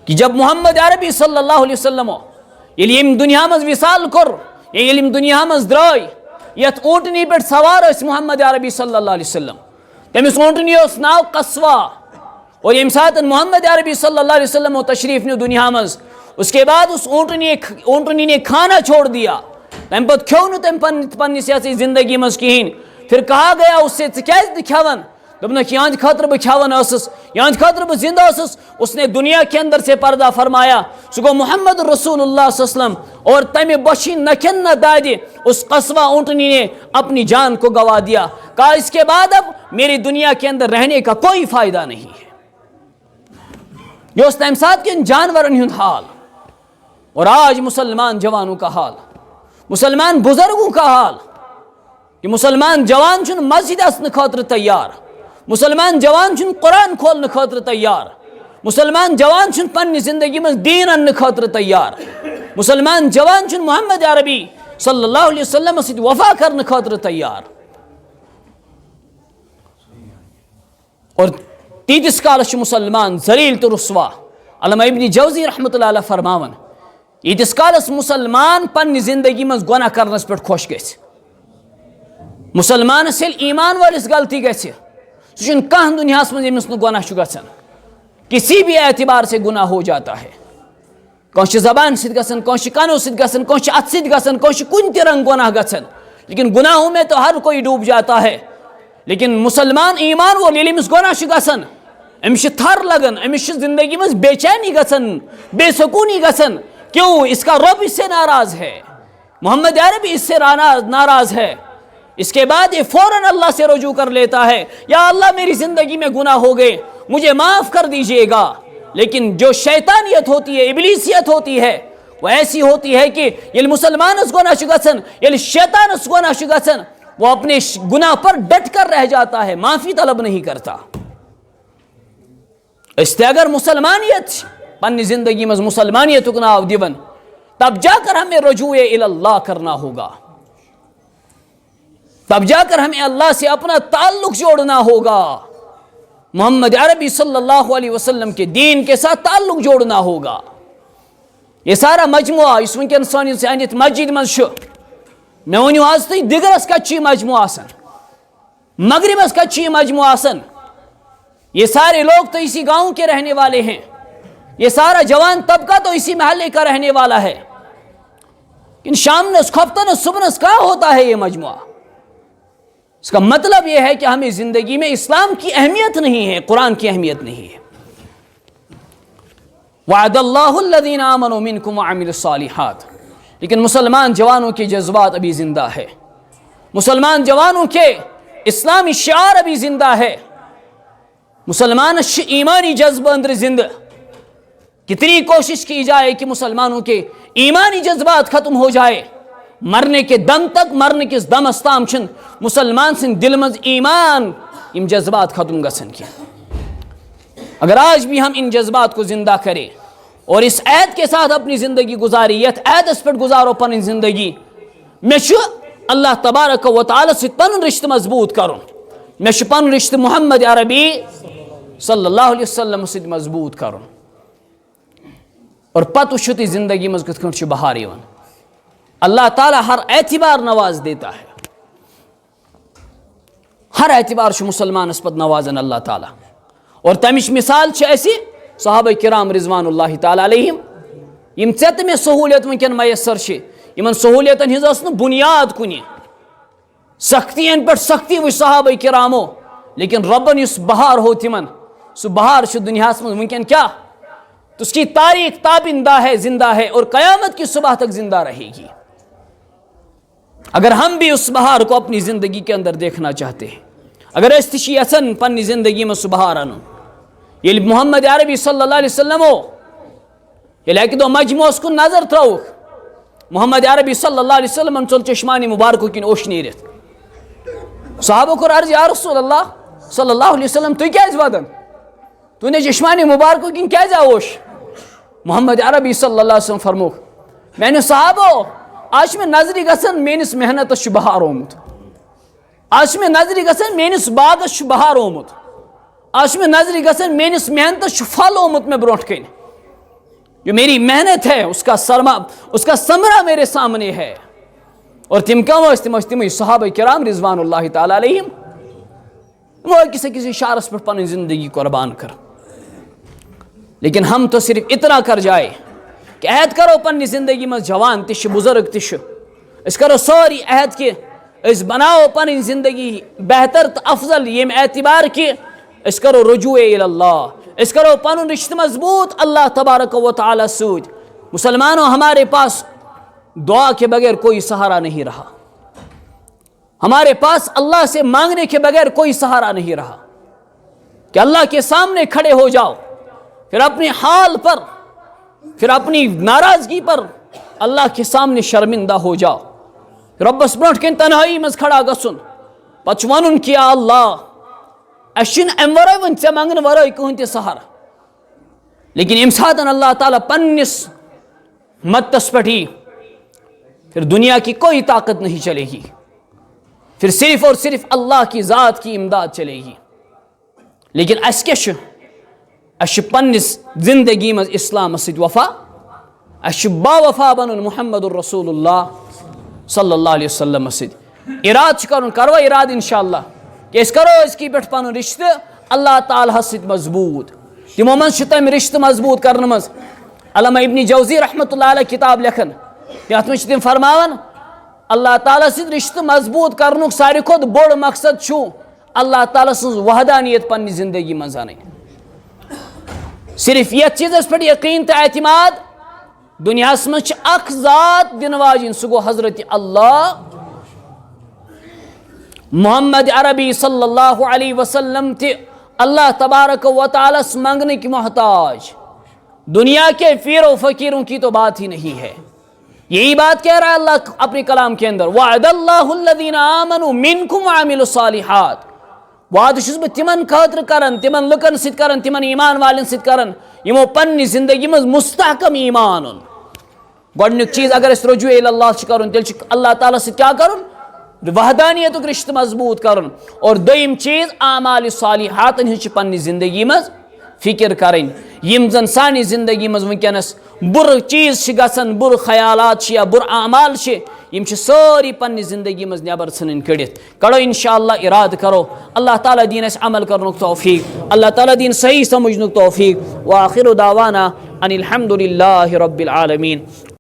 کہ جب محمد عربی صلی اللہ علیہ وسلم یم دنیا مز وصال کور یم دنیا مز درائے یت اونٹنی پہ سوار اس محمد عربی صلی اللہ علیہ وسلم تمس اونٹنی اس ناو قصوا اور یم سات محمد عربی صلی اللہ علیہ وسلم تشریف نیو دنیا مز اس کے بعد اس اونٹنی نے کھانا چھوڑ دیا تم پت کھو نو تم پنی سیاسی زندگی مز کہین پھر کہا گیا اس سے ژٕ کھیون دپنک یہاں خاطر بہ کھیون اسس یہاں خاطر بہ زندہ اسس اس نے دنیا کے اندر سے پردہ فرمایا سو گو محمد رسول اللہ صلی اللہ علیہ وسلم اور تمہ بشی نہ کھن نہ دادی اس قصبہ اونٹنی نے اپنی جان کو گوا دیا کہا اس کے بعد اب میری دنیا کے اندر رہنے کا کوئی فائدہ نہیں ہے یہ اس تمہ سات کے جانورن ہند حال اور آج مسلمان جوانوں کا حال مسلمان بزرگوں کا حال کہ مسلمان جوان چھن مسجد اسن خاطر تیار مسلمان جوان چھن قرآن کھولنے خاطر تیار مسلمان جوان چھن پنی زندگی میں دین ان خاطر تیار مسلمان جوان چھن محمد عربی صلی اللہ علیہ وسلم سے وفا کرنے خاطر تیار اور تیتس کالس مسلمان ذلیل تو رسوا علامہ ابن جوزی رحمۃ اللہ علیہ فرماون یتس کالس مسلمان پنی زندگی میں گناہ کرنس پہ خوش گژھِ مسلمان یل ایمان والس غلطی گژھِ سہ کھانا دنیا من یمس گناہ گژھان کسی بھی اعتبار سے گناہ ہو جاتا ہے کانس زبان ست گژھان کانس کنو ست گژھان کانس ات ست گژھان کانس کن تہ رنگ گناہ گژھان لیکن گناہوں میں تو ہر کوئی ڈوب جاتا ہے لیکن مسلمان ایمان وول ییٚلہِ أمِس گناہ گژھان أمِس چھِ تھر لگان أمِس چھِ زندگی میں بے چینی گژھان بے سکونی گژھان کیوں اس کا رب اس سے ناراض ہے محمد عربی اس سے ناراض ہے اس کے بعد یہ فوراً اللہ سے رجوع کر لیتا ہے یا اللہ میری زندگی میں گناہ ہو گئے مجھے معاف کر دیجئے گا لیکن جو شیطانیت ہوتی ہے ابلیسیت ہوتی ہے وہ ایسی ہوتی ہے کہ یہ مسلمان اس گناہ گژھان یہ شیطان اس گناہ گژھان وہ اپنے گناہ پر ڈٹ کر رہ جاتا ہے معافی طلب نہیں کرتا اس سے اگر مسلمانیت پنی زندگی میں مسلمانیت کو ناو دیون تب جا کر ہمیں رجوع اللہ کرنا ہوگا تب جا کر ہمیں اللہ سے اپنا تعلق جوڑنا ہوگا محمد عربی صلی اللہ علیہ وسلم کے دین کے ساتھ تعلق جوڑنا ہوگا یہ سارا مجموعہ اس ونکن سانی سانیت مسجد من میں ونیو آج تھی دگرس کچی مجموعہ آسن مغربس کچی مجموعہ آسن یہ سارے لوگ تو اسی گاؤں کے رہنے والے ہیں یہ سارا جوان طبقہ تو اسی محلے کا رہنے والا ہے ان شام نس خفتنس صبحنس کہاں ہوتا ہے یہ مجموعہ اس کا مطلب یہ ہے کہ ہمیں زندگی میں اسلام کی اہمیت نہیں ہے قرآن کی اہمیت نہیں ہے وعد اللہ الذین آمنوا منکم وعملوا الصالحات لیکن مسلمان جوانوں کے جذبات ابھی زندہ ہے مسلمان جوانوں کے اسلامی شعار ابھی زندہ ہے مسلمان ایمانی جذبہ اندر زندہ کتنی کوشش کی جائے کہ مسلمانوں کے ایمانی جذبات ختم ہو جائے مرنے کے دم تک مرنے کے دم استام چھن مسلمان سن دل مز ایمان ان جذبات ختم گسن کی اگر آج بھی ہم ان جذبات کو زندہ کریں اور اس عہد کے ساتھ اپنی زندگی گزاری یت عہد اس پر گزارو پن زندگی میں اللہ تبارک و تعالی سے پن رشتہ مضبوط کروں میں پن رشتہ محمد عربی صلی اللہ علیہ وسلم سے مضبوط کروں اور پتہ وچھو زندگی مز کتھ کھنٹ بہار یوان اللہ تعالیٰ ہر اعتبار نواز دیتا ہے ہر اعتبار مسلمان اس پر نوازن اللہ تعالیٰ اور تمش مثال ایسی صحابہ کرام رضوان اللہ تعالیٰ علیہم یم ژت میں سہولیت ونکن میسر یمن سہولیتن ہز بنیاد کنی سختین پر سختی وچ صحابہ کرامو لیکن ربن اس بہار ہو تمن سہ بہار دنیا من ونکن کیا تو اس کی تاریخ تابندہ ہے زندہ ہے اور قیامت کی صبح تک زندہ رہے گی اگر ہم بھی اس بہار کو اپنی زندگی کے اندر دیکھنا چاہتے ہیں اگر استشی اصن پنی زندگی میں بہار انو یہ محمد عربی صلی اللہ علیہ وسلم یہ لیکن دو مجموع اس کو نظر تروک محمد عربی صلی اللہ علیہ وسلم چل چشمانی مبارکو کن اوش نیرت صحابہ کو عرض یا رسول اللہ صلی اللہ علیہ وسلم تو کیا ودن تو نے چشمانی مبارکو کن کیا اوش محمد عربی صلی اللہ علیہ وسلم فرموک میں نے صحابہ آج میں نظری گسن مینس محنت بہار آمت آج میں نظری گسن مینس باغس بہار آمت آج میں نظری گسن مینس محنت پھل آمت میں بروٹ کن جو میری محنت ہے اس کا ثمرہ میرے سامنے ہے. اور تم کم صحابہ کرام رضوان اللہ تعالیٰ علیہم وہ کسی شعرس پر پن زندگی قربان کر. لیکن ہم تو صرف اتنا کر جائے کہ عہد کرو پنی زندگی میں جوان تش بزرگ تش اس کرو سوری عہد کہ اس بناؤ پنی زندگی بہتر تو افضل یم اعتبار کہ اس کرو رجوع اللہ، اس کرو پن رشتہ مضبوط اللہ تبارک و تعالی سود. مسلمانوں ہمارے پاس دعا کے بغیر کوئی سہارا نہیں رہا، ہمارے پاس اللہ سے مانگنے کے بغیر کوئی سہارا نہیں رہا کہ اللہ کے سامنے کھڑے ہو جاؤ، پھر اپنے حال پر، پھر اپنی ناراضگی پر اللہ کے سامنے شرمندہ ہو جاؤ. ربس برونٹ کن تنہائی مز کھڑا گسن پچ ون کیا اللہ اشن ام ورائے ون ژے منگن ورائے کہن تہ سہارا. لیکن یم ساتھ اللہ تعالیٰ پنس متس پٹھی پھر دنیا کی کوئی طاقت نہیں چلے گی، پھر صرف اور صرف اللہ کی ذات کی امداد چلے گی. لیکن اس کے پنس زندگی مز اسلام سید وفا با وفا بنن محمد الرسول اللہ صلی اللہ علیہ وسلم سید. اراد کرو اراد انشاءاللہ کہ اس کرو اس کی پہ پن رشتہ اللہ تعالیٰ سید مضبوط. تمو من تم رشتہ مضبوط کرنے مز علامہ ابن جوزی رحمۃ اللہ علیہ کتاب لکھن یت مجھ تم فرماون اللہ تعالیٰ سید رشتہ مضبوط کرنک ساروی کھت بوڑ مقصد چھو اللہ تعالیٰ سن وحدانیت پنی زندگی من ان. صرف یہ چیزس پہ یقین تو اعتماد دنیا مجھ اخ ذات دن واجن سہ گو حضرت اللہ محمد عربی صلی اللہ علیہ وسلم تہ اللہ تبارک و تعالیٰ منگنے کی محتاج. دنیا کے پیر و فقیروں کی تو بات ہی نہیں ہے. یہی بات کہہ رہا ہے اللہ اپنے کلام کے اندر وعد اللہ الذین آمنوا منکم وعملوا الصالحات. وعد چھس بہ تمن خاطر کرن، تمن لکن سۭتۍ کرن، تمن ایمان والن سۭتۍ کرن یمو پننہِ زندگی مز مستحکم ایمان اون. گۄڈنیُک چیز اگر اس رجوع اللہ چھ کرن تیل چھ اللہ تعالیٰ سۭتۍ کیا کرن؟ وحدانیتک رشتہ مضبوط کرن. اور دویم چیز اعمال صالحات ہنز چھ پننہِ زندگی مز فکر کرن. یم زن سانی زندگی مز ونکینس بر چیز چھ گژھان، بر خیالات چھ یا بر اعمال چھ یم چھ ساری پننہِ زندگی مز نیبر ژھنن کڑتھ. کڑو انشاءاللہ اراد کرو اللہ تعالیٰ دین اس عمل کرنک توفیق، اللہ تعالیٰ دین صحیح سمجھنک توفیق. وآخر دعوانا ان الحمد للہ رب العالمین.